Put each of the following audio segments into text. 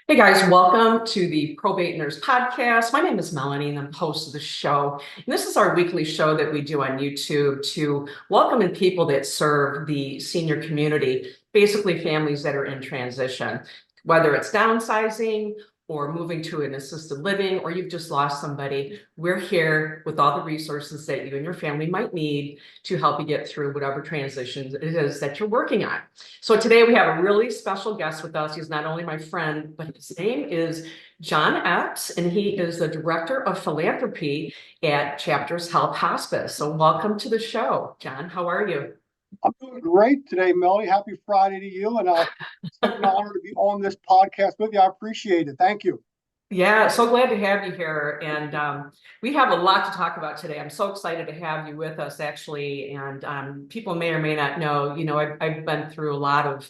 Hey guys, welcome to the Probate Nurse Podcast. My name is Melanie and I'm the host of the show. And this is our weekly show that we do on YouTube to welcome in people that serve the senior community, basically families that are in transition, whether it's downsizing or moving to an assisted living, or you've just lost somebody. We're here with all the resources that you and your family might need to help you get through whatever transitions it is that you're working on. So today we have a really special guest with us. He's not only my friend, but his name is Jon Epps, and he is the Director of Philanthropy at Chapters Health Hospice. So welcome to the show, Jon. How are you? I'm doing great today, Melody. Happy Friday to you. And it's such an honor to be on this podcast with you. I appreciate it. Thank you. Yeah, so glad to have you here. And we have a lot to talk about today. I'm so excited to have you with us, actually. And people may or may not know, I've been through a lot of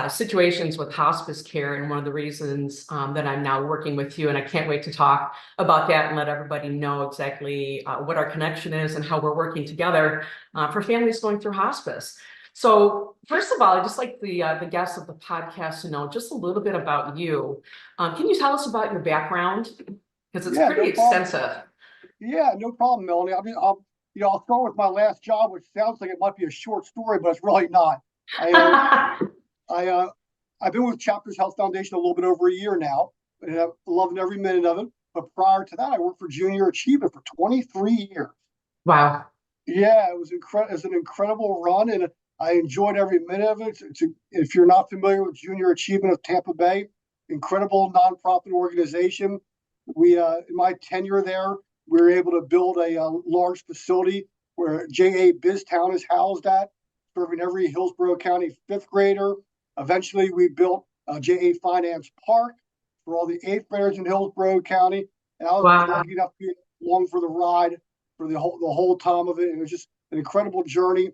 situations with hospice care. And one of the reasons that I'm now working with you, and I can't wait to talk about that and let everybody know exactly what our connection is and how we're working together for families going through hospice. So first of all, I'd just like the guests of the podcast to know just a little bit about you. Can you tell us about your background? Because it's Yeah, pretty no problem. extensive. Yeah, no problem, Melanie. I mean, I'll start with my last job, which sounds like it might be a short story, but it's really not. I, uh, I, uh, I've been with Chapters Health Foundation a little bit over a year now, and I'm loving every minute of it. But prior to that, I worked for Junior Achievement for 23 years. Wow. Yeah, it was incredible. It's an incredible run, and I enjoyed every minute of it. If you're not familiar with Junior Achievement of Tampa Bay, incredible nonprofit organization. In my tenure there, we were able to build a large facility where JA Biztown is housed at, serving every Hillsborough County fifth grader. Eventually, we built JA Finance Park for all the eighth graders in Hillsborough County, and I was Wow. lucky enough to be along for the ride for the whole time of it. And it was just an incredible journey.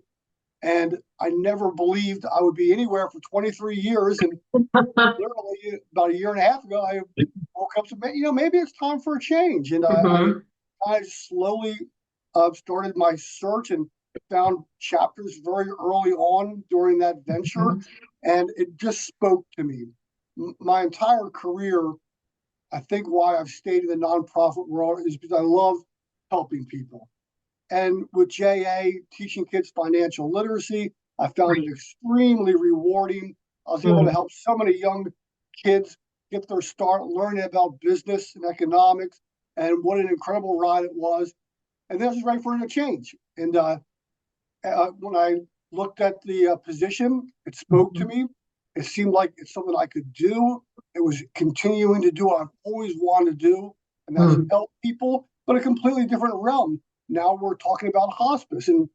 And I never believed I would be anywhere for 23 years. And literally about a year and a half ago, I woke up to, maybe it's time for a change. And Mhm. I slowly started my search and found Chapters very early on during that venture. Mhm. And it just spoke to me. My entire career, I think why I've stayed in the nonprofit world is because I love helping people. And with JA, teaching kids financial literacy, I found it extremely rewarding. I was able to Mhm. help so many young kids get their start learning about business and economics, and what an incredible ride it was. And then I was ready for a change. And when I looked at the position, it spoke to Mhm. me. It seemed like it's something I could do. It was continuing to do what I've always wanted to do, and that's Mhm. help people, but a completely different realm. Now we're talking about hospice, and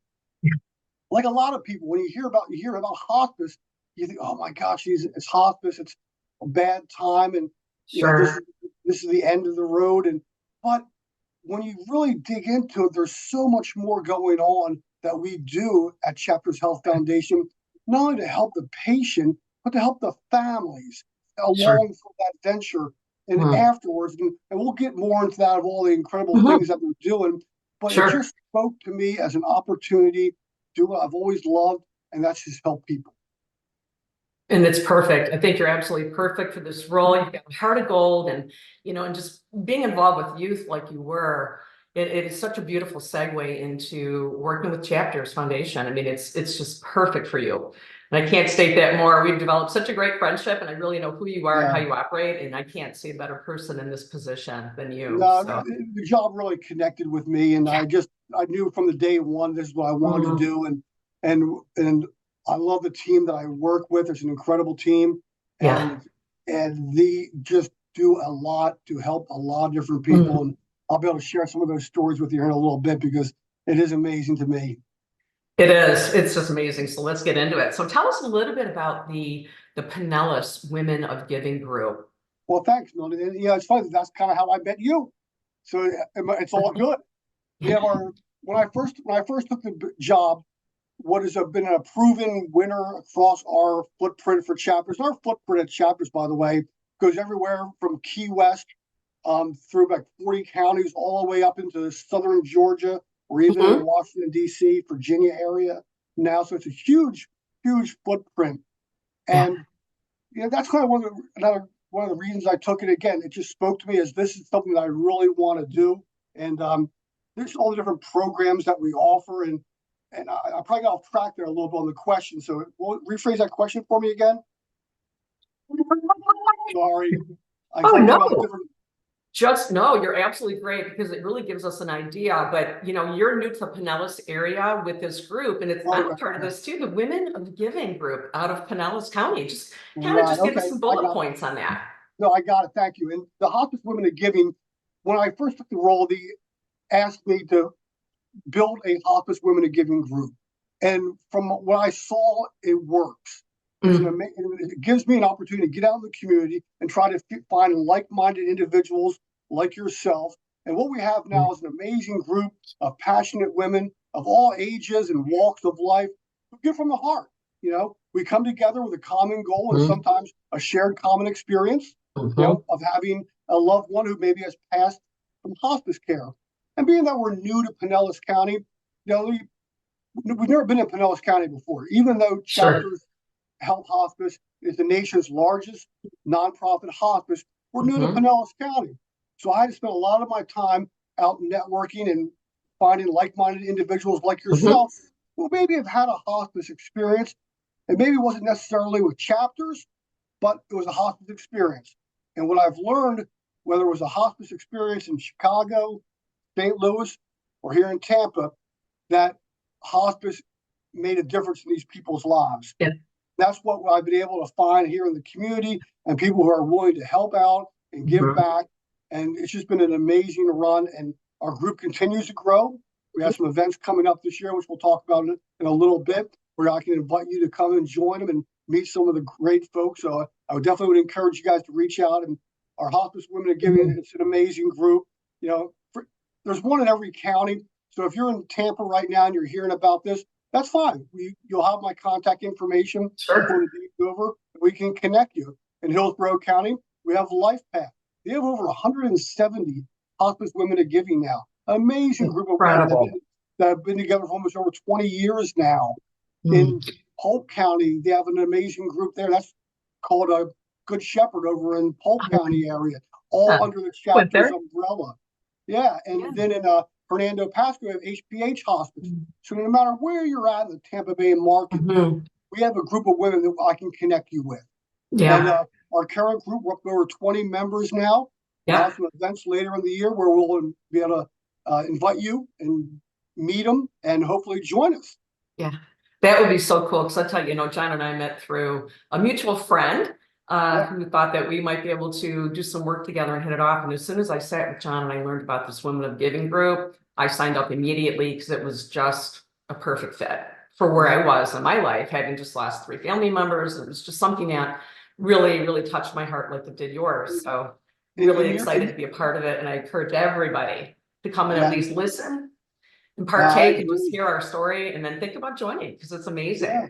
like a lot of people, when you hear about hospice, you think, "Oh my gosh, it's hospice. It's a bad time, and this is Sure. this is the end of the road." And but when you really dig into it, there's so much more going on that we do at Chapters Health Foundation, not only to help the patient, but to help the families Sure. along for that venture and Mhm. afterwards. And we'll get more into that of all the incredible Mhm. things that they're doing. But it Sure. just spoke to me as an opportunity to do what I've always loved, and that's just help people. And it's perfect. I think you're absolutely perfect for this role. You've got a heart of gold, and just being involved with youth like you were, it is such a beautiful segue into working with Chapters Foundation. I mean, it's just perfect for you. And I can't state that more. We've developed such a great friendship, and I really know who you are and how Yeah. you operate. And I can't see a better person in this position than you. No, So the job really connected with me, and yeah. I knew from the day one this is what I wanted to Mhm. do, and I love the team that I work with. It's an incredible team, Yeah. and they just do a lot to help a lot of different people, Mhm. and I'll be able to share some of those stories with you in a little bit because it is amazing to me. It is. It's just amazing. So let's get into it. So tell us a little bit about the Pinellas Women of Giving group. Well, thanks, Melody. And, it's funny. That's kind of how I met you, so it's all good. We have our when I first took the job, what has been a proven winner across our footprint for Chapters. Our footprint at Chapters, by the way, goes everywhere from Key West through about 40 counties all the way up into southern Georgia or even in Mhm. Washington, D.C., Virginia area now. So it's a huge, huge footprint. Yeah. And that's kind of another. one of the reasons I took it. Again, it just spoke to me as this is something that I really want to do. And there's all the different programs that we offer. And I probably got off track there a little bit on the question. So rephrase that question for me again. Sorry. I Oh, talked no. about different. No, you're absolutely great because it really gives us an idea. But you're new to the Pinellas area with this group, and I'm part of this too, the Women of Giving group out of Pinellas County. Just kind of just give us some bullet points on that. No, I got it. Thank you. And the Hospice Women of Giving, when I first took the role, they asked me to build a Hospice Women of Giving group. And from what I saw, it works. It gives me an opportunity to get out in the community and try to find like-minded individuals like yourself. And what we have now is an amazing group of passionate women of all ages and walks of life who give from the heart. We come together with a common goal and sometimes a shared common experience, of having a loved one who maybe has passed from hospice care. And being that we're new to Pinellas County, we've never been in Pinellas County before, even though Chapters Health Hospice is the nation's largest nonprofit hospice. We're new to Pinellas County. So I had to spend a lot of my time out networking and finding like-minded individuals like yourself who maybe have had a hospice experience. And maybe it wasn't necessarily with Chapters, but it was a hospice experience. And what I've learned, whether it was a hospice experience in Chicago, St. Louis, or here in Tampa, that hospice made a difference in these people's lives. Yeah. That's what I've been able to find here in the community, and people who are willing to help out and give back. And it's just been an amazing run, and our group continues to grow. We have some events coming up this year, which we'll talk about in a little bit, where I can invite you to come and join them and meet some of the great folks. So I would encourage you guys to reach out. And our Hospice Women of Giving, it's an amazing group. There's one in every county. So if you're in Tampa right now and you're hearing about this, that's fine. You'll have my contact information before the day's over. We can connect you. In Hillsborough County, we have LifePath. They have over 170 Hospice Women of Giving now. Amazing group of women that have been together for almost over 20 years now. In Polk County, they have an amazing group there. That's called a Good Shepherd over in Polk County area, all under the Chapters umbrella. Yeah, and then in Hernando Pasco, we have HPH Hospice. So no matter where you're at in the Tampa Bay market, we have a group of women that I can connect you with. Yeah. And our current group, we're up to over 20 members now. We'll have some events later in the year where we'll be able to invite you and meet them and hopefully join us. Yeah, that would be so cool. Because I tell you, John and I met through a mutual friend who thought that we might be able to do some work together and hit it off. And as soon as I sat with John and I learned about this Women of Giving group, I signed up immediately because it was just a perfect fit for where I was in my life, having just lost 3 family members. It was just something that really, really touched my heart like it did yours. So really excited to be a part of it. And I encourage everybody to come and at least listen and partake and just hear our story and then think about joining because it's amazing. Yeah.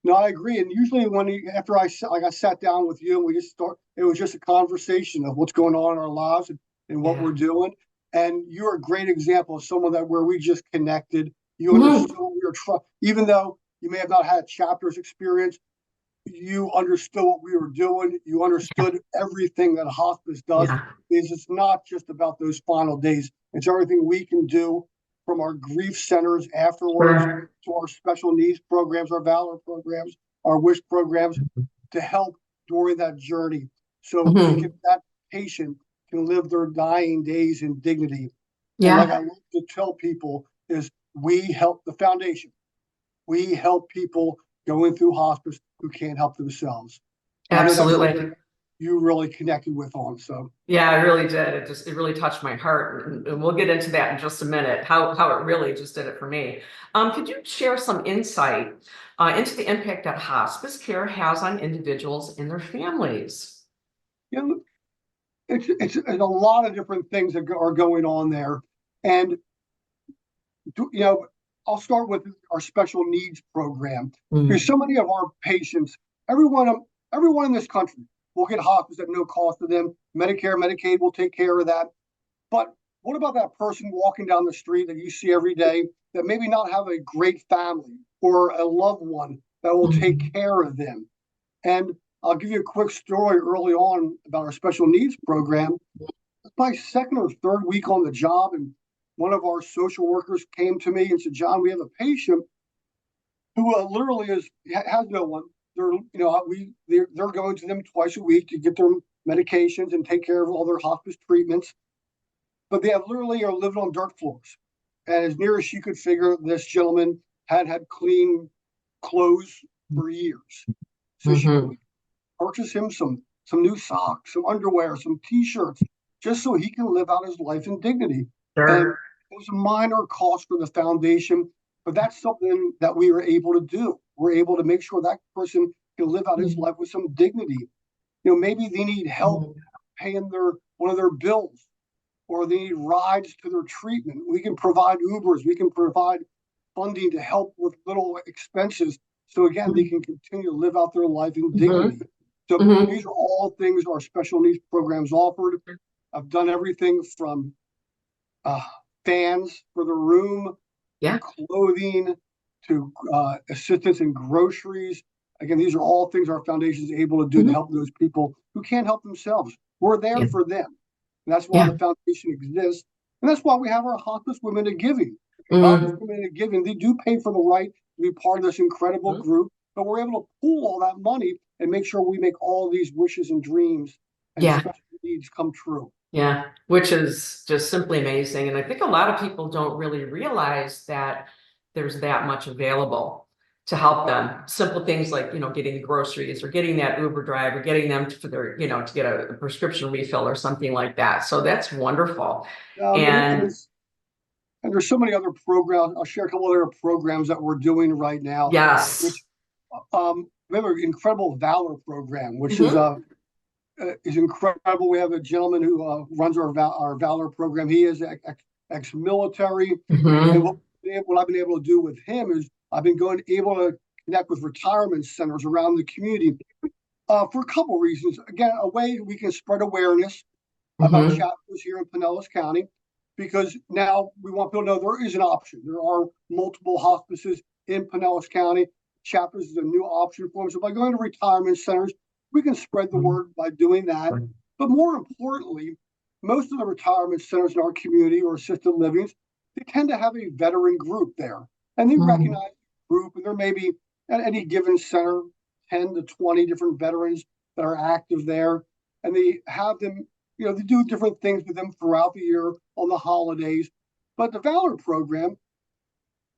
No, I agree. And usually after I sat down with you and we just it was just a conversation of what's going on in our lives and what we're doing. And you're a great example of someone where we just connected. You understood even though you may have not had Chapters experience, you understood what we were doing. You understood everything that a hospice does. It's not just about those final days. It's everything we can do from our grief centers afterwards to our special needs programs, our Valor programs, our WISH programs to help during that journey. So that patient can live their dying days in dignity. And like I like to tell people is we help the foundation. We help people going through hospice who can't help themselves. Absolutely. You really connected with on. So yeah, I really did. It really touched my heart. And we'll get into that in just a minute, how it really just did it for me. Could you share some insight into the impact that hospice care has on individuals and their families? It's a lot of different things that are going on there. And I'll start with our special needs program. Because so many of our patients, everyone in this country will get hospice at no cost to them. Medicare, Medicaid will take care of that. But what about that person walking down the street that you see every day that maybe not have a great family or a loved one that will take care of them? And I'll give you a quick story early on about our special needs program. It's my second or third week on the job, and one of our social workers came to me and said, "John, we have a patient who literally has no one. They're going to them twice a week to get their medications and take care of all their hospice treatments, but they literally are living on dirt floors." And as near as she could figure, this gentleman had clean clothes for years. So she purchased him some new socks, some underwear, some T-shirts, just so he can live out his life in dignity. And Sure. it was a minor cost for the foundation, but that's something that we were able to do. We're able to make sure that person can live out his life with some dignity. Maybe they need help paying one of their bills, or they need rides to their treatment. We can provide Ubers. We can provide funding to help with little expenses. So again, they can continue to live out their life in dignity. So these are all things our special needs programs offered. I've done everything from fans for the room, clothing, to assistance in groceries. Again, these are all things our foundation is able to do to help those people who can't help themselves. We're there for them. And that's why the foundation exists. And that's why we have our Hospice Women in Giving. Hospice Women in Giving, they do pay for the right to be part of this incredible group, but we're able to pool all that money and make sure we make all these wishes and dreams and special needs come true. Yeah, which is just simply amazing. And I think a lot of people don't really realize that there's that much available to help them. Simple things like, getting the groceries or getting that Uber drive or getting them for their, to get a prescription refill or something like that. So that's wonderful. And there's so many other programs. I'll share a couple other programs that we're doing right now. Yes. Which, we have an incredible Valor program, which is incredible. We have a gentleman who runs our Valor program. He is ex-military. And what I've been able to do with him is I've been able to connect with retirement centers around the community for a couple of reasons. Again, a way we can spread awareness about chapters here in Pinellas County, because now we want people to know there is an option. There are multiple hospices in Pinellas County. Chapters is a new option for them. So by going to retirement centers, we can spread the word by doing that. But more importantly, most of the retirement centers in our community or assisted livings, they tend to have a veteran group there. And they recognize the group, and there may be at any given center 10 to 20 different veterans that are active there. And they have them, they do different things with them throughout the year on the holidays. But the Valor program,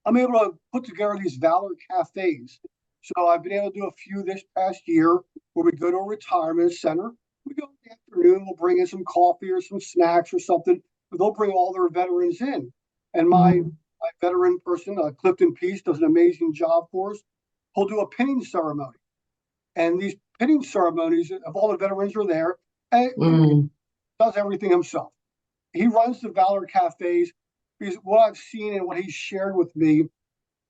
I'm able to put together these Valor cafes. So I've been able to do a few this past year where we go to a retirement center. We go in the afternoon, we'll bring in some coffee or some snacks or something, but they'll bring all their veterans in. And my veteran person, Clifton Peace, does an amazing job for us. He'll do a pinning ceremony. And these pinning ceremonies, of all the veterans are there, and he does everything himself. He runs the Valor cafes, because what I've seen and what he's shared with me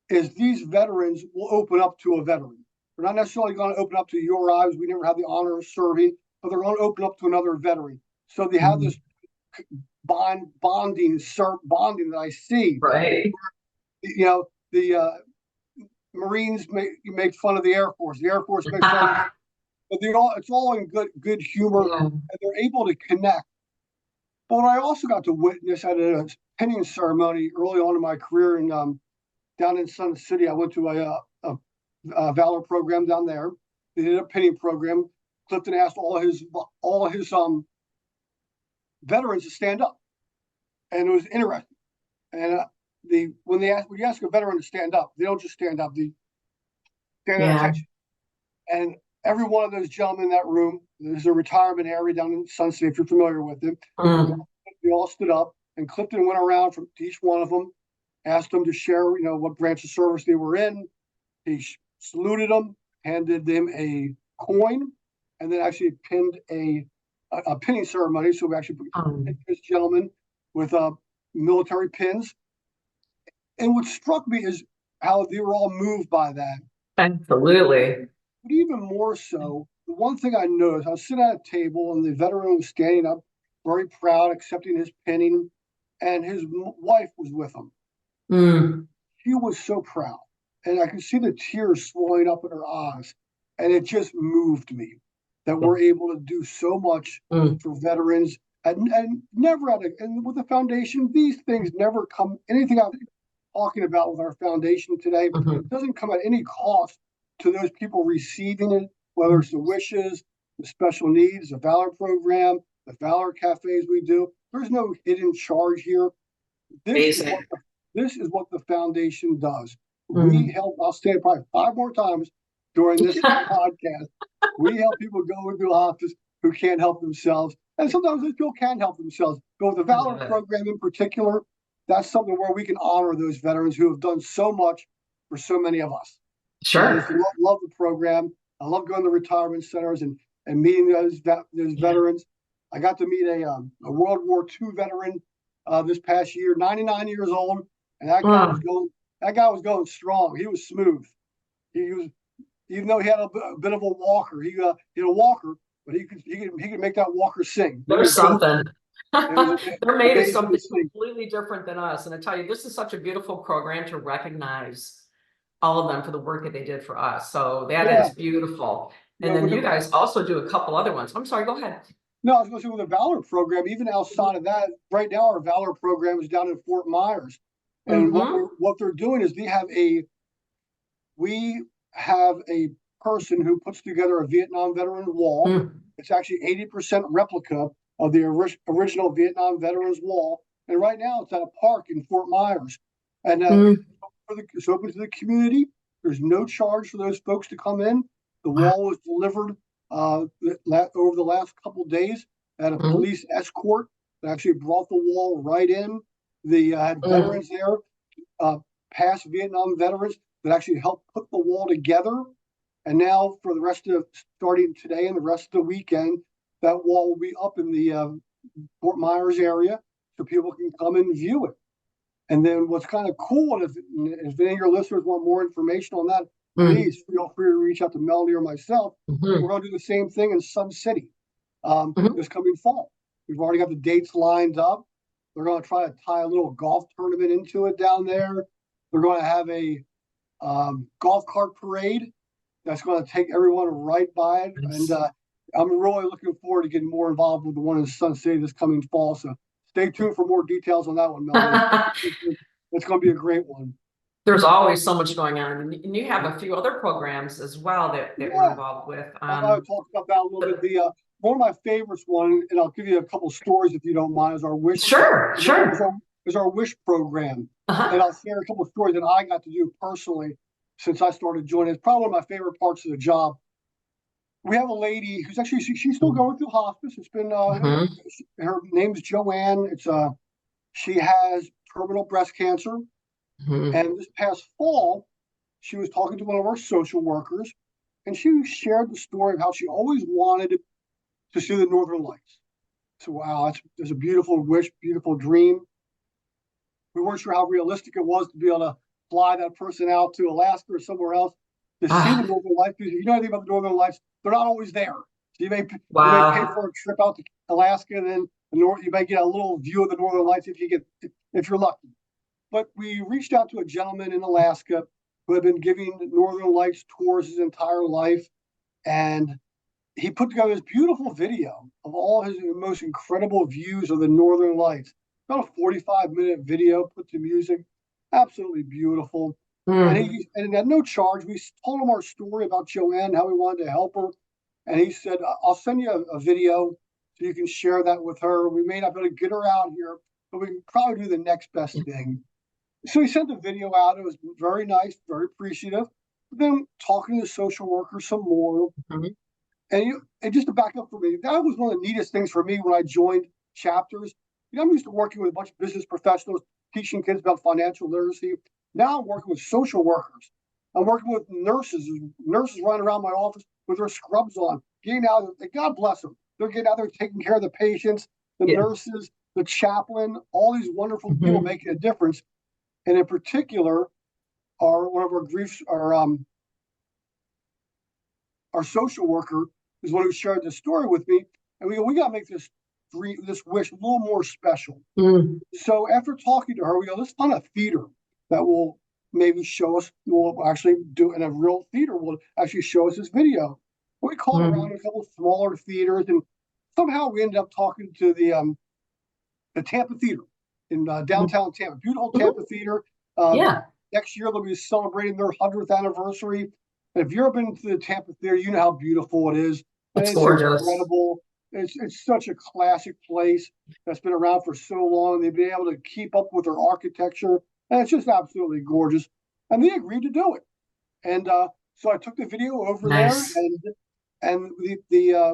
is these veterans will open up to a veteran. They're not necessarily going to open up to your eyes. We never had the honor of serving, but they're going to open up to another veteran. So they have this bonding that I see. Right. The Marines make fun of the Air Force. The Air Force makes fun of, but it's all in good humor, and they're able to connect. But what I also got to witness at a pinning ceremony early on in my career down in Sun City, I went to a Valor program down there. They did a pinning program. Clifton asked all his veterans to stand up, and it was interesting. And when you ask a veteran to stand up, they don't just stand up; they stand at attention. And every one of those gentlemen in that room, there's a retirement area down in Sun City, if you're familiar with it. They all stood up, and Clifton went around to each one of them, asked them to share, what branch of service they were in. He saluted them, handed them a coin, and then actually pinned a pinning ceremony. So we actually put this gentleman with military pins. And what struck me is how they were all moved by that. Absolutely. But even more so, the one thing I noticed, I was sitting at a table and the veteran was standing up, very proud, accepting his pinning, and his wife was with him. She was so proud, and I could see the tears swelling up in her eyes. And it just moved me that we're able to do so much for veterans and never and with the foundation, these things never come, anything I'm talking about with our foundation today doesn't come at any cost to those people receiving it, whether it's the wishes, the special needs, the Valor program, the Valor cafes we do. There's no hidden charge here. This is what the foundation does. We help, I'll say it probably 5 more times during this podcast. We help people go into hospice who can't help themselves. And sometimes those people can help themselves. But with the Valor program in particular, that's something where we can honor those veterans who have done so much for so many of us. Sure. I just love the program. I love going to retirement centers and meeting those veterans. I got to meet a World War II veteran this past year, 99 years old, and that guy was going strong. He was smooth. He was, even though he had a bit of a walker, he had a walker, but he could make that walker sing. There's something. They're made of something completely different than us. And I tell you, this is such a beautiful program to recognize all of them for the work that they did for us. So that is beautiful. And then you guys also do a couple other ones. I'm sorry, go ahead. No, I was going to say with the Valor program, even outside of that, right now our Valor program is down in Fort Myers. And what they're doing is we have a person who puts together a Vietnam veteran wall. It's actually 80% replica of the original Vietnam veterans wall. And right now it's at a park in Fort Myers. And it's open to the community. There's no charge for those folks to come in. The wall was delivered over the last couple of days at a police escort that actually brought the wall right in. The veterans there, past Vietnam veterans that actually helped put the wall together. And now for the rest of starting today and the rest of the weekend, that wall will be up in the Fort Myers area so people can come and view it. And then what's kind of cool, and if any of your listeners want more information on that, please feel free to reach out to Melanie or myself. We're going to do the same thing in Sun City this coming fall. We've already got the dates lined up. They're going to try to tie a little golf tournament into it down there. They're going to have a golf cart parade that's going to take everyone right by it. And I'm really looking forward to getting more involved with the one in Sun City this coming fall. So stay tuned for more details on that one, Melanie. It's going to be a great one. There's always so much going on, and you have a few other programs as well that we're involved with. I'll talk about that a little bit. One of my favorites and I'll give you a couple stories if you don't mind, is our wish. Sure. Is our wish program, and I'll share a couple of stories that I got to do personally since I started joining. It's probably one of my favorite parts of the job. We have a lady who's actually she's still going through hospice. It's been her name's Joanne. She has terminal breast cancer. And this past fall, she was talking to one of our social workers, and she shared the story of how she always wanted to see the Northern Lights. So, wow, that's a beautiful wish, beautiful dream. We weren't sure how realistic it was to be able to fly that person out to Alaska or somewhere else to see the Northern Lights. Because if you know anything about the Northern Lights, they're not always there. So you may pay for a trip out to Alaska, and then you may get a little view of the Northern Lights if you're lucky. But we reached out to a gentleman in Alaska who had been giving Northern Lights tours his entire life. And he put together this beautiful video of all his most incredible views of the Northern Lights. About a 45-minute video, put to music. Absolutely beautiful. And at no charge, we told him our story about Joanne, how we wanted to help her. And he said, I'll send you a video so you can share that with her. We may not be able to get her out here, but we can probably do the next best thing. So he sent the video out. It was very nice, very appreciative. But then talking to the social worker some more. And just to back up for me, that was one of the neatest things for me when I joined Chapters. I'm used to working with a bunch of business professionals, teaching kids about financial literacy. Now I'm working with social workers. I'm working with nurses running around my office with their scrubs on, getting out. God bless them. They're getting out there taking care of the patients, the nurses, the chaplain, all these wonderful people making a difference. And in particular, one of our social worker is one who shared this story with me, and we got to make this wish a little more special. So after talking to her, we go, let's find a theater that will maybe show us, we'll actually do in a real theater, will actually show us this video. We called around a couple of smaller theaters, and somehow we ended up talking to the Tampa Theater in downtown Tampa, beautiful Tampa Theater. Yeah, Next year they'll be celebrating their 100th anniversary. And if you've ever been to the Tampa Theater, you know how beautiful it is, and it's it's gorgeous. incredible. It's such a classic place that's been around for so long. They've been able to keep up with their architecture, and it's just absolutely gorgeous. And they agreed to do it. And so I took the video over there, Nice. and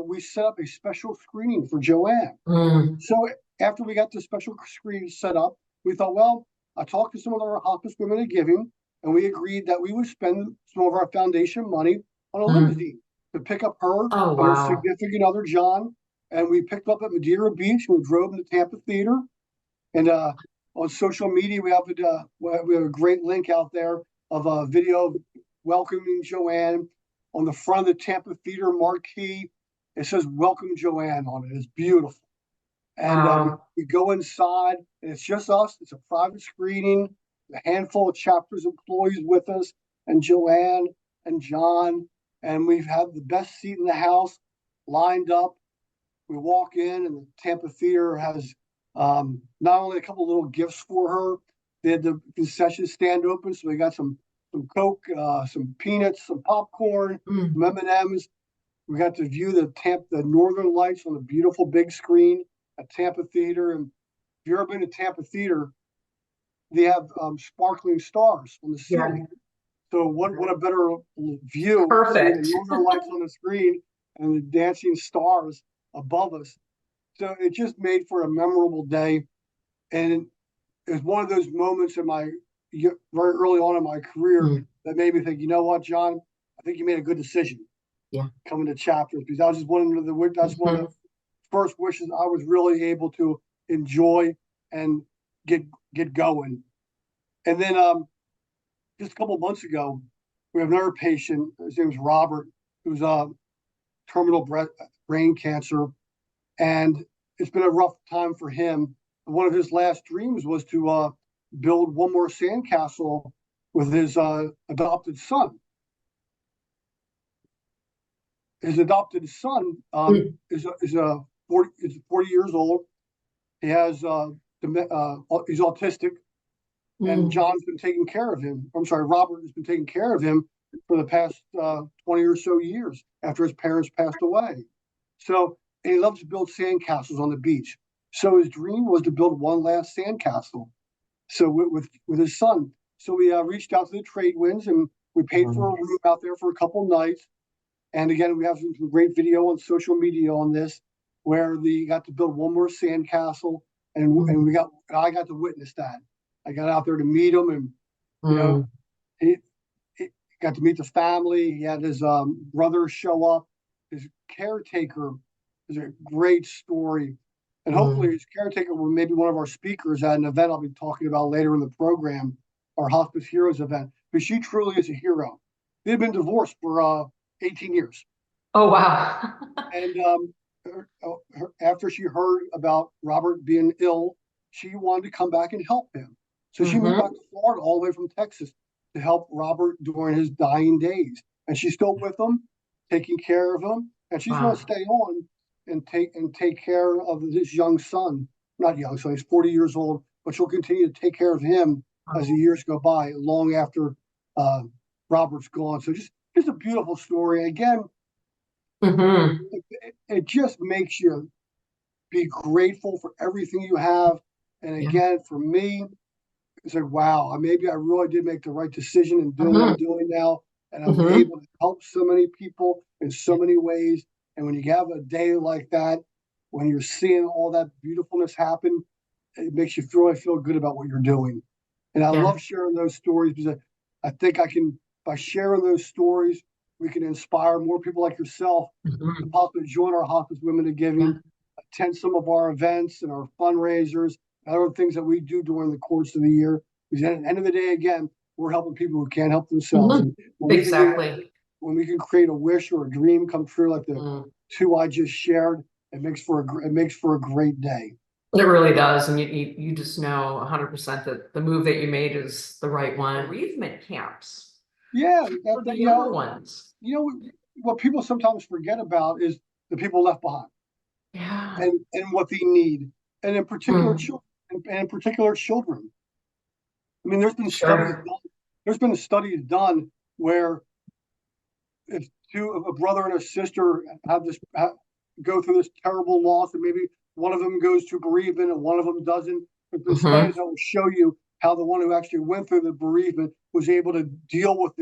we set up a special screening for Joanne. Mm, So after we got the special screen set up, we thought, well, I talked to some of our hospice women at Giving, and we agreed that we would spend some of our foundation money on a mm. limousine to pick up her Oh, and her wow. significant other, John. And we picked up at Madeira Beach. We drove them to Tampa Theater. And on social media, we have a great link out there of a video welcoming Joanne on the front of the Tampa Theater marquee. It says "Welcome Joanne" on it. It's beautiful. And Wow. we go inside, and it's just us. It's a private screening, a handful of chapters employees with us, and Joanne and John. And we've had the best seat in the house lined up. We walk in, and the Tampa Theater has not only a couple little gifts for her, they had the concession stand open, so we got some Coke, some peanuts, some popcorn, Mm. some M&Ms. We got to view the Northern Lights on a beautiful big screen at Tampa Theater. And if you've ever been to Tampa Theater, they have sparkling stars on the Yeah, ceiling. So what a better view, seeing the perfect. Northern Lights on the screen and the dancing stars above us. So it just made for a memorable day. And it was one of those moments in my very early on in my career Mm. that made me think, you know what, John, I think you made a good decision Yeah. coming to chapters, because that's one of Mhm. the first wishes I was really able to enjoy and get get going. And then just a couple of months ago, we have another patient. His name's Robert, who's terminal brain cancer, and it's been a rough time for him. One of his last dreams was to build one more sandcastle with his adopted son. His adopted son Mm. is 40 years old. He has he's autistic, and Mm. John's been taking care of him. I'm sorry, Robert has been taking care of him for the past 20 or so years after his parents passed away. So, and he loves to build sandcastles on the beach. So his dream was to build one last sandcastle. So with his son. So we reached out to the trade winds, and we paid for a Mm. room out there for a couple nights. And again, we have some great video on social media on this, where they got to build one more sandcastle, and Mm. I got to witness that. I got out there to meet him, and you know, Mm. he, he got to meet the family. He had his brother show up. His caretaker is a great story, and hopefully Mm. his caretaker will maybe one of our speakers at an event I'll be talking about later in the program, our Hospice Heroes event. But she truly is a hero. They've been divorced for 18 years. Oh, wow. And after she heard about Robert being ill, she wanted to come back and help him. So she moved back Hmm. to Florida all the way from Texas to help Robert during his dying days. And she's still with him, taking care of him. And she's going to Wow. stay on and take care of this young son. Not young, so he's 40 years old, but she'll continue to take care of him as the Oh. years go by, long after uh, Robert's gone. So just a beautiful story. Again, Hmm. it just makes you be grateful for everything you have. And Yeah. again, for me, it's like, wow, maybe I really did make the right decision in doing what I'm Hmm. doing now. And I'm Hmm. able to help so many people in so many ways. And when you have a day like that, when you're seeing all that beautifulness happen, it makes you really feel good about what you're doing. And I Yeah. love sharing those stories, because I think I can, by sharing those stories, we can inspire more people like yourself to Hmm. possibly join our Hospice Women to Yeah. Giving, attend some of our events and our fundraisers, and other things that we do during the course of the year. Because at the end of the day, again, we're helping people who can't help themselves. Hmm. And Exactly. when we can create a wish or a dream come true, like the Mm. two I just shared, it makes for a great day. It really does. And you just know 100% that the move that you made is the right one. Bereavement camps Yeah, for the younger ones. you know what people sometimes forget about is the people left behind Yeah. and what they need, and in particular Mm, children, and in particular children. I mean, sure. there's been studies done where if a brother and a sister go through this terrible loss, and maybe one of them goes through bereavement and one of them doesn't. But the studies Hmm. that will show you how the one who actually went through the bereavement was able to deal with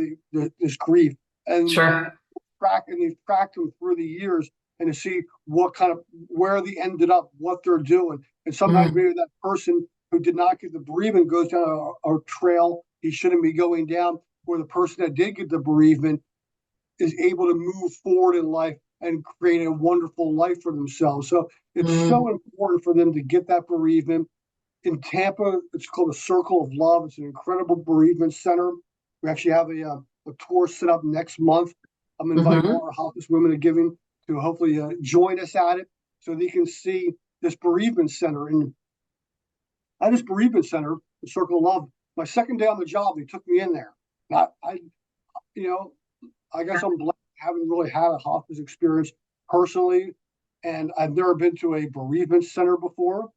this grief, and Sure. they've tracked them through the years and to see what kind of where they ended up, what they're doing, and sometimes Mm, maybe that person who did not get the bereavement goes down a trail he shouldn't be going down, where the person that did get the bereavement is able to move forward in life and create a wonderful life for themselves. So it's so mm, important for them to get that bereavement. In Tampa, it's called a Circle of Love. It's an incredible bereavement center. We actually have a tour set up next month. I'm inviting all hmm. our hospice women to giving to hopefully join us at it so they can see this bereavement center. And at this bereavement center, the Circle of Love, my second day on the job, they took me in there. I you know, I guess I'm blessed. I haven't really had a hospice experience personally, and I've never been to a bereavement center before.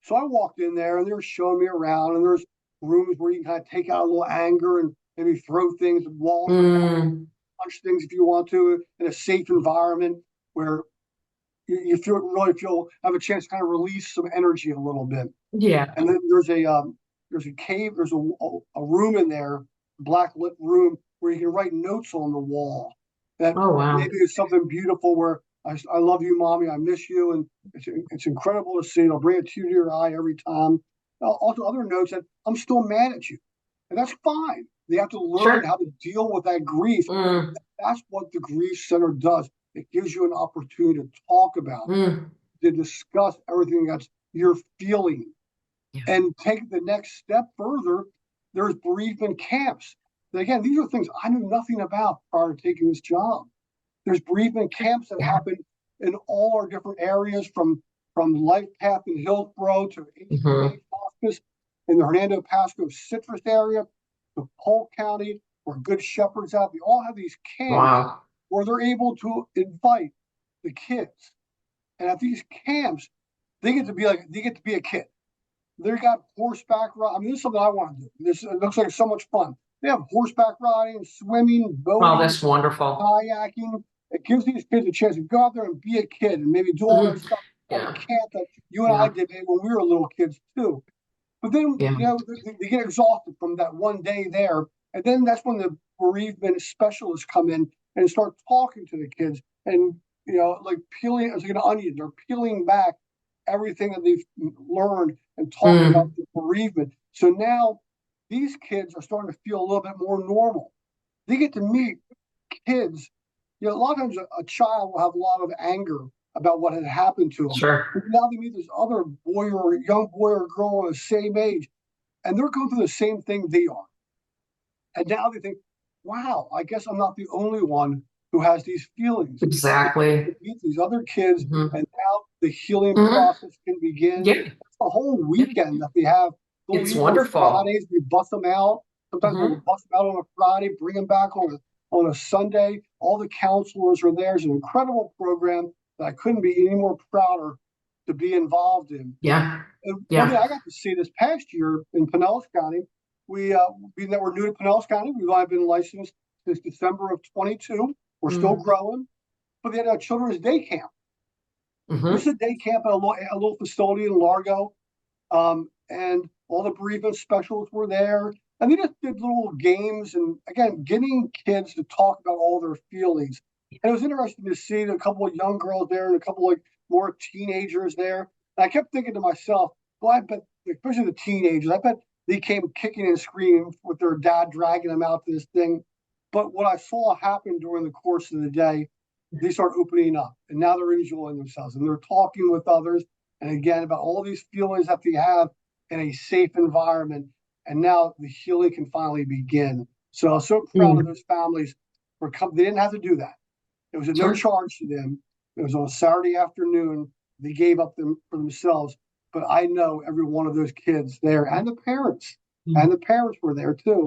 So I walked in there, and they were showing me around, and there's rooms where you can kind of take out a little anger and maybe throw things at walls or Mm, punch things if you want to in a safe environment where you feel have a chance to kind of release some energy a little bit. yeah. And then there's a cave, there's a room in there, black lit room where you can write notes on the wall. That Oh, wow. maybe it's something beautiful where I love you, mommy, I miss you, and it's incredible to see. It'll bring a tear to your eye every time. Also, other notes that I'm still mad at you, and that's fine. They have to learn Sure. how to deal with that grief. Mm, That's what the grief center does. It gives you an opportunity to talk about it, mm. to discuss everything that's you're feeling, Yeah. and take the next step further. There's bereavement camps. And again, these are things I knew nothing about prior to taking this job. There's bereavement camps that Yeah. happen in all our different areas, from Life Path in Hillsborough to Hmm. HCA Hospice in the Hernando Pasco Citrus area to Polk County, or Good Shepherd's out. They all have these camps Wow. where they're able to invite the kids. And at these camps, they get to be a kid. They got horseback riding. I mean, this is something I want to do. This it looks like so much fun. They have horseback riding, swimming, Oh, boating, that's wonderful. kayaking. It gives these kids a chance to go out there and be a kid and maybe do all that Mhm. stuff at a Yeah. camp that you and I Yeah. did maybe when we were little kids too. But then, Yeah. they get exhausted from that one day there. And then that's when the bereavement specialists come in and start talking to the kids and, like peeling, it's like an onion. They're peeling back everything that they've learned and talking about Mm, the bereavement. So now these kids are starting to feel a little bit more normal. They get to meet kids. A lot of times a child will have a lot of anger about what had happened to them. But sure. now they meet this other boy or young boy or girl of the same age, and they're going through the same thing they are. And now they think, wow, I guess I'm not the only one who has these feelings. And they Exactly. meet these other kids, Hmm. and now the healing Hmm. process can begin. Yeah. It's a whole Yeah. weekend that they have. They'll It's leave on wonderful. Fridays. We bust them out. Sometimes we'll Hmm. bust them out on a Friday, bring them back on a Sunday. All the counselors are there. It's an incredible program that I couldn't be any more prouder to be involved in. Yeah. And one thing Yeah. I got to see this past year in Pinellas County, being that we're new to Pinellas County, we've only been licensed since December of 22. We're still Mm, growing, but they had a children's day camp. This is hmm. a day camp at a little facility in Largo, and all the bereavement specialists were there, and they just did little games and again getting kids to talk about all their feelings. And it was interesting to see a couple of young girls there and a couple like more teenagers there. And I kept thinking to myself, well, I bet, especially the teenagers, I bet they came kicking and screaming with their dad dragging them out to this thing. But what I saw happen during the course of the day, they start opening up, and now they're enjoying themselves and they're talking with others, and again about all these feelings that they have in a safe environment. And now the healing can finally begin. So I'm so proud of Mm, those families they didn't have to do that. It was at no sure. charge to them. It was on a Saturday afternoon. They gave up them for themselves. but I know every one of those kids there and the parents, Mm. and the parents were there too.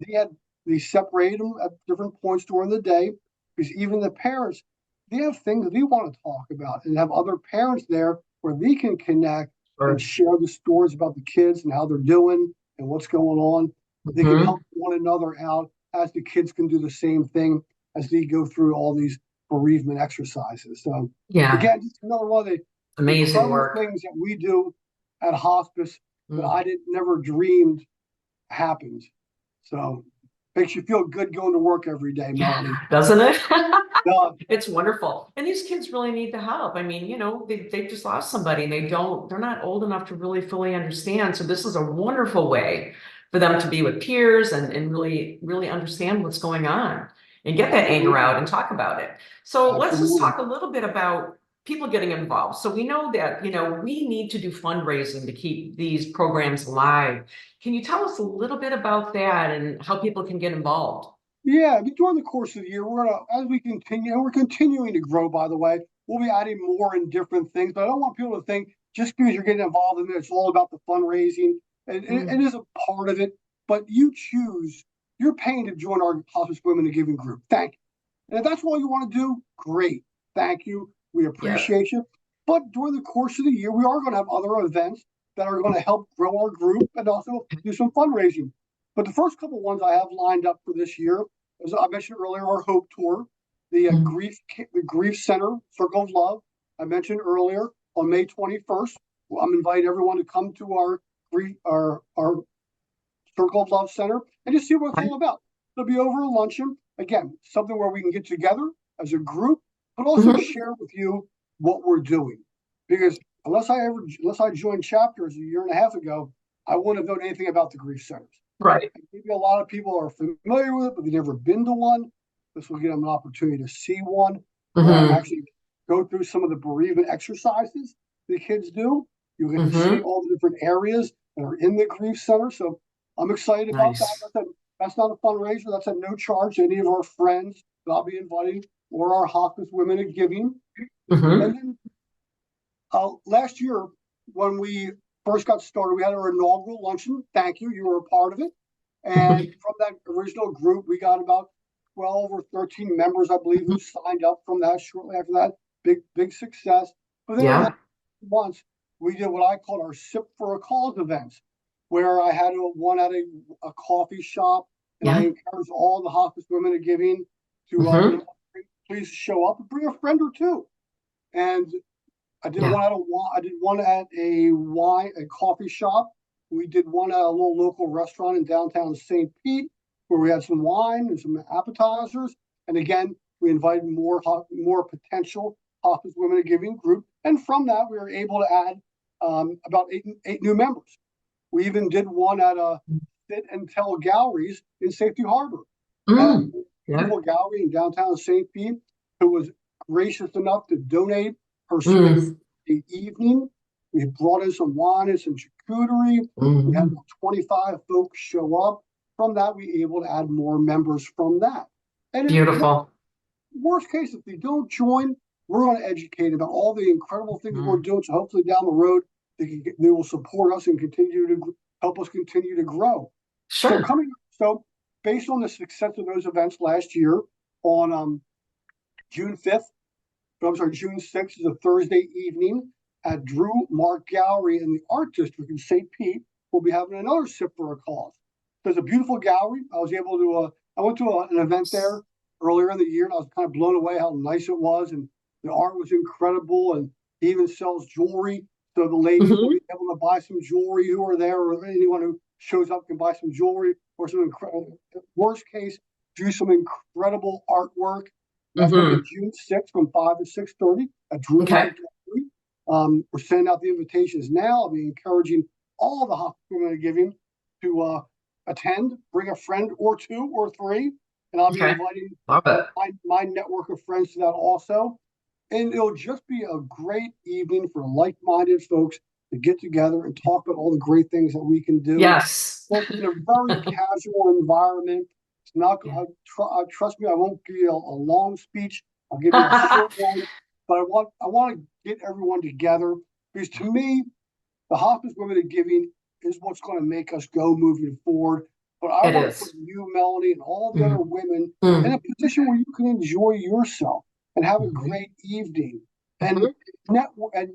Mhm. They separated them at different points during the day because even the parents, they have things they want to talk about and have other parents there where they can connect and Sure. share the stories about the kids and how they're doing and what's going on. They can Mhm. help one another out as the kids can do the same thing as they go through all these bereavement exercises. So Yeah, again, just another one of the amazing incredible work. things that we do at hospice that Mm. I didn't never dreamed happened. So makes you feel good going to work every day, Melanie. Doesn't it? Uh, It's wonderful. And these kids really need the help. I mean, they just lost somebody and they're not old enough to really fully understand. So this is a wonderful way for them to be with peers and really, really understand what's going on and get that anger absolutely, out and talk about it. So let's just absolutely. talk a little bit about people getting involved. So we know that, we need to do fundraising to keep these programs alive. Can you tell us a little bit about that and how people can get involved? Yeah, but during the course of the year, as we continue, and we're continuing to grow, by the way, we'll be adding more and different things. But I don't want people to think just because you're getting involved in it, it's all about the fundraising. It Mm. is a part of it, but you choose, you're paying to join our Hospice Women in Giving group. Thank you. And if that's all you want to do, great. Thank you. We Yeah. appreciate you. But during the course of the year, we are going to have other events that are going to help grow our group and also do some fundraising. But the first couple ones I have lined up for this year, as I mentioned earlier, our Hope Tour, Mm. the Grief Center Circle of Love. I mentioned earlier on May 21st. I'm inviting everyone to come to our Circle of Love Center and just see what it's all about. It'll be over a luncheon. Again, something where we can get together as a group, but also Mhm. share with you what we're doing. Because unless I joined chapters a year and a half ago, I wouldn't have known anything about the grief centers. Right. Maybe a lot of people are familiar with it, but they've never been to one. This will give them an opportunity to see one where I'm Hmm. actually go through some of the bereavement exercises the kids do. You get to see Hmm. all the different areas that are in the grief center. So I'm excited about that. Nice. That's not a fundraiser. That's at no charge to any of our friends that I'll be inviting or our Hospice Women in Giving. And Hmm. then last year, when we first got started, we had our inaugural luncheon. Thank you. You were a part of it. And from that original group, we got about 12 or 13 members, I believe, who signed up from that shortly after that. Big success. But then in the last Yeah. months, we did what I called our Sip for a Cause events, where I had one at a coffee shop, and I Yeah. encouraged all the hospice women of giving to, Hmm. please show up and bring a friend or two. And Yeah. I did one at a coffee shop. We did one at a little local restaurant in downtown St. Pete, where we had some wine and some appetizers. And again, we invited more potential hospice women in giving group. And from that, we were able to add about eight new members. We even did one at a sit and tell galleries in Safety Harbor. And Mm. a Yeah. beautiful gallery in downtown St. Pete who was gracious enough to donate her space Mm. the evening. We brought in some wine and some charcuterie. We had Mm. about 25 folks show up. From that, we were able to add more members from that. And it, Beautiful. worst case, if they don't join, we're going to educate about all the incredible things we're Mm. doing. So hopefully down the road, they will support us and continue to help us continue to grow. So Sure. so based on the success of those events last year, on June 5th, I'm sorry, June 6th is a Thursday evening at Drew Mark Gallery in the Art District in St. Pete. We'll be having another Sip for a Cause. There's a beautiful gallery. I went to an event there earlier in the year, and I was kind of blown away how nice it was, and the art was incredible. And he even sells jewelry, so the ladies will Hmm. be able to buy some jewelry who are there, or anyone who shows up can buy some jewelry, or some worst case, do some incredible artwork. That's going to be Hmm. June 6th from 5 to 6:30 at Drew Okay. Mark Gallery. We're sending out the invitations now. I'll be encouraging all the hospital giving to attend, bring a friend or two or three, and I'll be Okay. inviting Love it. my network of friends to that also. And it'll just be a great evening for like-minded folks to get together and talk about all the great things that we can do. Yes. But in a very casual environment. It's not. Yeah. Trust me, I won't give you a long speech. I'll give you a short one. But I want to get everyone together because to me, the hospice women in giving is what's going to make us go moving forward. But I It want to put is. you, Melanie, and all the other women in a Mm. position where you can enjoy yourself and have a Mhm. great evening and Mhm.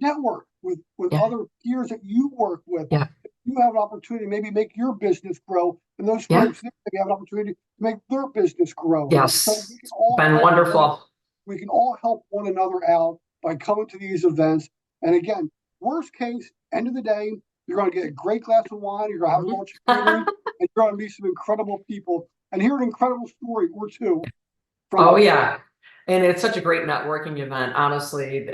network with Yeah. other peers that you work with. Yeah. You have an opportunity to maybe make your business grow, and those Yeah. folks maybe have an opportunity to make their business grow. So Yes. we can all Been help wonderful. one another out by coming to these events. And again, worst case, end of the day, you're going to get a great glass of wine, you're going to have a Mhm. bunch of freely, and you're going to meet some incredible people and hear an incredible story or two from Oh, us. yeah. And it's such a great networking event, honestly.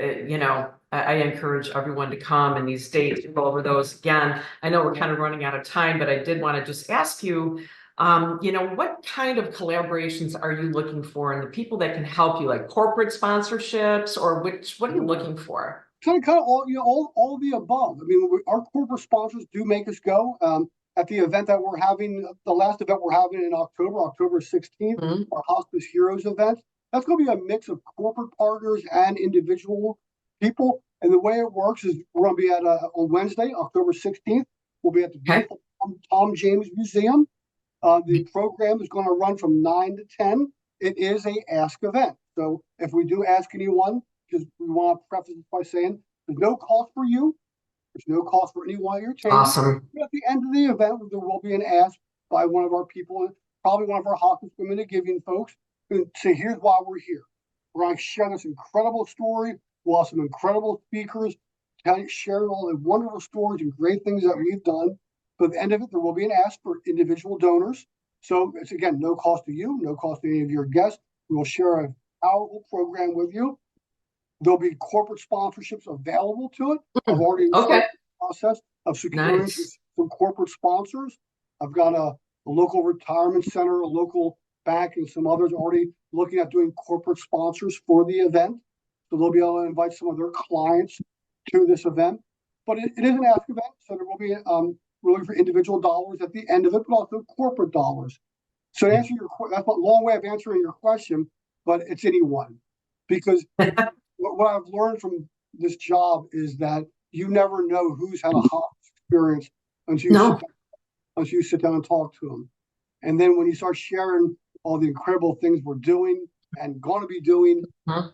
I encourage everyone to come and these dates, to go over those again. I know we're kind of running out of time, but I did want to just ask you, what kind of collaborations are you looking for and the people that can help you, like corporate sponsorships, or what are you looking for? Kind of all all of the above. I mean, our corporate sponsors do make us go. At the event that we're having, the last event we're having in October, October 16th, Mhm. our Hospice Heroes event. That's going to be a mix of corporate partners and individual people. And the way it works is we're going to be at on Wednesday, October 16th. We'll be at the Okay. beautiful Tom James Museum. The program is going to run from 9 to 10. It is a ask event. So if we do ask anyone, because we want to preface it by saying there's no cost for you, there's no cost for anyone you're taking. Awesome. But at the end of the event, there will be an ask by one of our people, probably one of our hospice women and giving folks, to say, here's why we're here. We're going to share this incredible story. We'll have some incredible speakers sharing all the wonderful stories and great things that we've done. But at the end of it, there will be an ask for individual donors. So it's, again, no cost to you, no cost to any of your guests. We will share a powerful program with you. There'll be corporate sponsorships available to it. I've already Okay. started the process of securing Nice. some corporate sponsors. I've got a local retirement center, a local bank, and some others already looking at doing corporate sponsors for the event. So they'll be able to invite some of their clients to this event. But it is an ask event, so there will be really for individual dollars at the end of it, but also corporate dollars. So to answer that's a long way of answering your question, but it's anyone. Because what I've learned from this job is that you never know who's had a hospice experience until you No. sit down and talk to them. And then when you start sharing all the incredible things we're doing and going to be doing, Huh?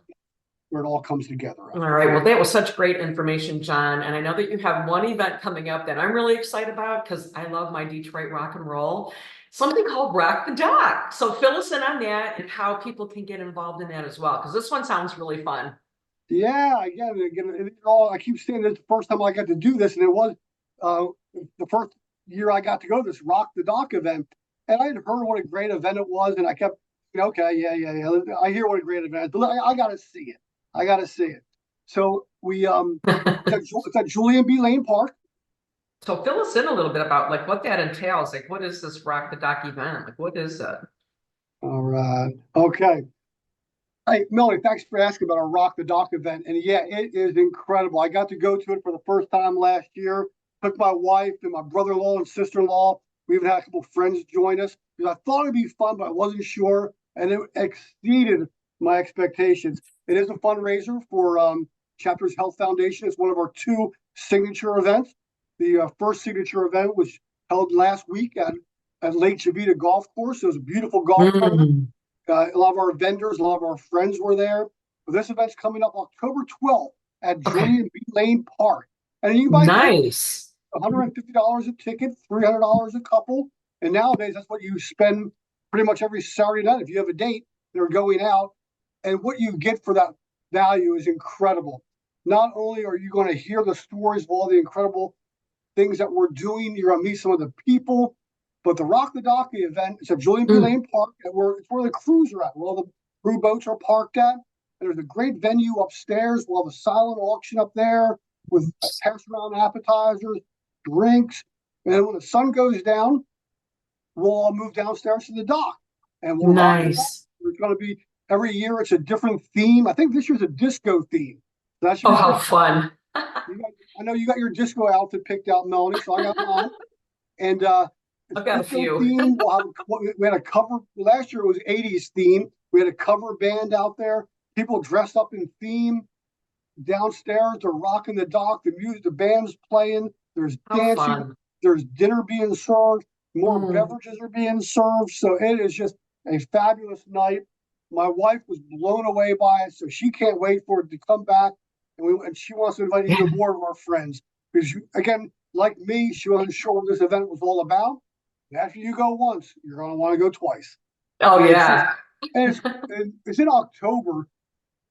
where it all comes together. All right. Well, that was such great information, John. And I know that you have one event coming up that I'm really excited about because I love my Detroit rock and roll. Something called Rock the Dock. So fill us in on that and how people can get involved in that as well, because this one sounds really fun. Yeah, again, I keep saying this the first time I got to do this, and it was uh, the first year I got to go to this Rock the Dock event, and I had heard what a great event it was, and I kept, okay, yeah, I hear what a great event it is, but I got to see it. I got to see it. So it's at Julian B. Lane Park. So fill us in a little bit about like what that entails. Like, what is this Rock the Dock event? Like, what is that? All right. Okay. Hey, Melanie, thanks for asking about our Rock the Dock event. And yeah, it is incredible. I got to go to it for the first time last year. Took my wife and my brother-in-law and sister-in-law. We even had a couple of friends join us because I thought it'd be fun, but I wasn't sure. And it exceeded my expectations. It is a fundraiser for Chapters Health Foundation. It's one of our two signature events. The first signature event was held last week at Lake Chavita Golf Course. It was a beautiful golf course. A lot of our vendors, a lot of our friends were there. But this event's coming up October 12th at Okay. Julian B. Lane Park. And you can buy tickets, Nice. $150 a ticket, $300 a couple. And nowadays, that's what you spend pretty much every Saturday night. If you have a date, they're going out. And what you get for that value is incredible. Not only are you going to hear the stories of all the incredible things that we're doing, you're going to meet some of the people. But the Rock the Dock event, it's at Julian B. Lane Park, and it's where the crews are at, where all the crew boats are parked at. And there's a great venue upstairs. We'll have a silent auction up there with pass around appetizers, drinks. And then when the sun goes down, we'll all move downstairs to the dock and we'll rock the dock. Nice. It's going to be every year, it's a different theme. I think this year's a disco theme. So that should Oh, be how pretty fun. fun. I know you got your disco outfit picked out, Melanie, so I got mine. And I've got a disco few. theme. We had a cover. Last year it was 80s theme. We had a cover band out there. People dressed up in theme downstairs. They're rocking the dock. The music, the band's playing. there's How dancing, fun. there's dinner being served, more Mm. beverages are being served. So it is just a fabulous night. My wife was blown away by it, so she can't wait for it to come back. And she wants to invite even more of our friends. Because, again, like me, she wasn't sure what this event was all about. And after you go once, you're going to want to go twice. Oh, And it's just, yeah. and it's in October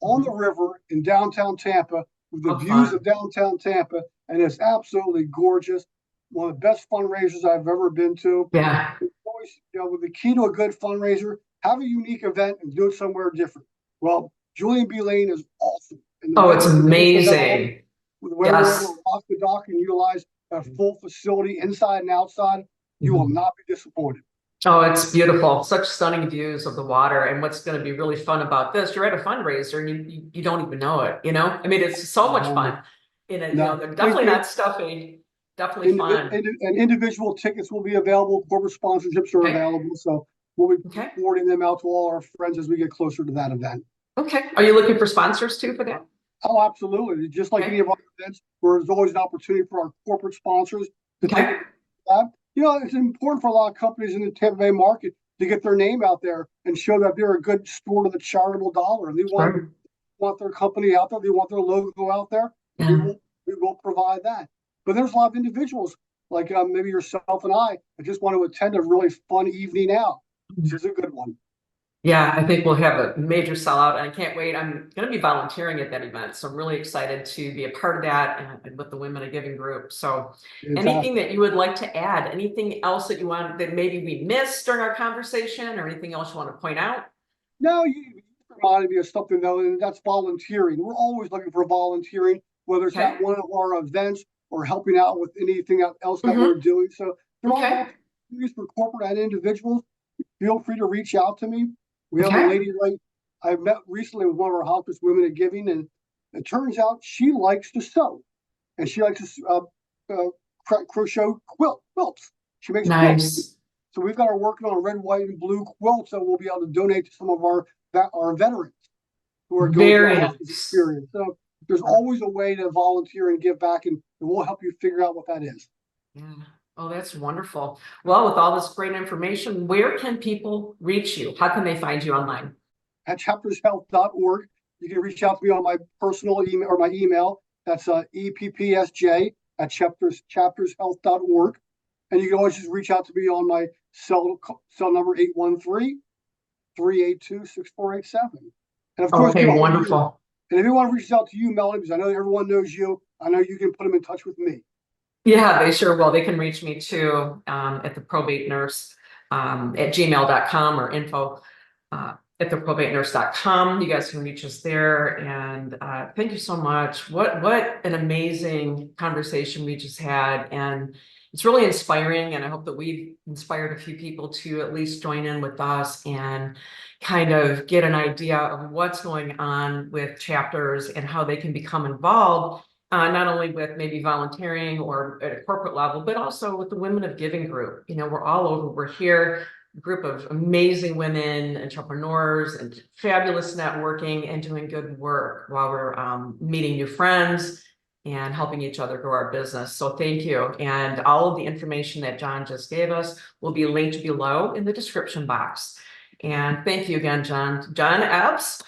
on the Mhm. river in downtown Tampa with the How views of fun. downtown Tampa. And it's absolutely gorgeous. One of the best fundraisers I've ever been to. Yeah. Always, with the key to a good fundraiser, have a unique event and do it somewhere different. Well, Julian B. Lane is awesome. And the Oh, way it's we were able to set that up, amazing. the way we were able Yes. to rock the dock and utilize a full facility inside and outside, you will Mhm. not be disappointed. Oh, it's beautiful. Such stunning views of the water. And what's going to be really fun about this, you're at a fundraiser and you don't even know it, you know? I mean, it's so much Um, fun. In it, no, they're definitely not stuffy, definitely fun. and individual tickets will be available. Corporate sponsorships are Okay. available. So we'll be Okay. forwarding them out to all our friends as we get closer to that event. Okay. Are you looking for sponsors too for that? Oh, absolutely. Just like any Okay. of our events, where there's always an opportunity for our corporate sponsors to take Okay. that. It's important for a lot of companies in the Tampa Bay market to get their name out there and show that they're a good steward of the charitable dollar. And they Sure. want their company out there. They want their logo out there. We Yeah. will provide that. But there's a lot of individuals like maybe yourself and I that just want to attend a really fun evening out. This is a good one. Yeah, I think we'll have a major sellout and I can't wait. I'm going to be volunteering at that event. So I'm really excited to be a part of that and with the Women of Giving group. So anything Fantastic. that you would like to add, anything else that you want that maybe we missed during our conversation or anything else you want to point out? No, you reminded me of something though, and that's volunteering. We're always looking for volunteering, whether it's Okay. at one of our events or helping out with anything else that we're Mm-hmm. doing. So there are Okay. opportunities for corporate and individuals. Feel free to reach out to me. We have a Okay. lady I met recently with one of our hospice women of giving, and it turns out she likes to sew, and she likes to crochet quilts. She makes quilts. Nice. So we've got her working on red, white, and blue quilts that we'll be able to donate to some of our veterans who are going through Very a hospice nice. experience. So there's always a way to volunteer and give back, and we'll help you figure out what that is. Yeah. Oh, that's wonderful. Well, with all this great information, where can people reach you? How can they find you online? At chaptershealth.org, you can reach out to me on my personal email or my email. That's eppsj@chaptershealth.org. And you can always just reach out to me on my cell number 813-382-6487. And of course, Okay, get a hold of you. wonderful. And if anyone reaches out to you, Melanie, because I know everyone knows you, I know you can put them in touch with me. Yeah, they sure will. They can reach me too at the probate nurse at gmail.com or info at the probatenurse.com. You guys can reach us there. And thank you so much. What an amazing conversation we just had. And it's really inspiring. And I hope that we've inspired a few people to at least join in with us and kind of get an idea of what's going on with chapters and how they can become involved. Not only with maybe volunteering or at a corporate level, but also with the Women of Giving group. We're all over. We're here, a group of amazing women, entrepreneurs, and fabulous networking and doing good work while we're meeting new friends and helping each other grow our business. So thank you. And all of the information that Jon just gave us will be linked below in the description box. And thank you again, Jon. Jon Epps,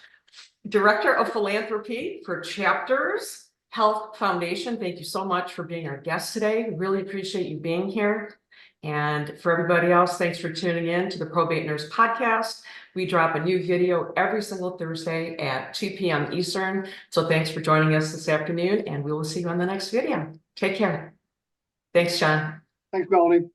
Director of Philanthropy for Chapters Health Foundation. Thank you so much for being our guest today. Really appreciate you being here. And for everybody else, thanks for tuning in to the Probate Nurse Podcast. We drop a new video every single Thursday at 2 p.m. Eastern. So thanks for joining us this afternoon, and we will see you on the next video. Take care. Thanks, Jon. Thanks, Melanie.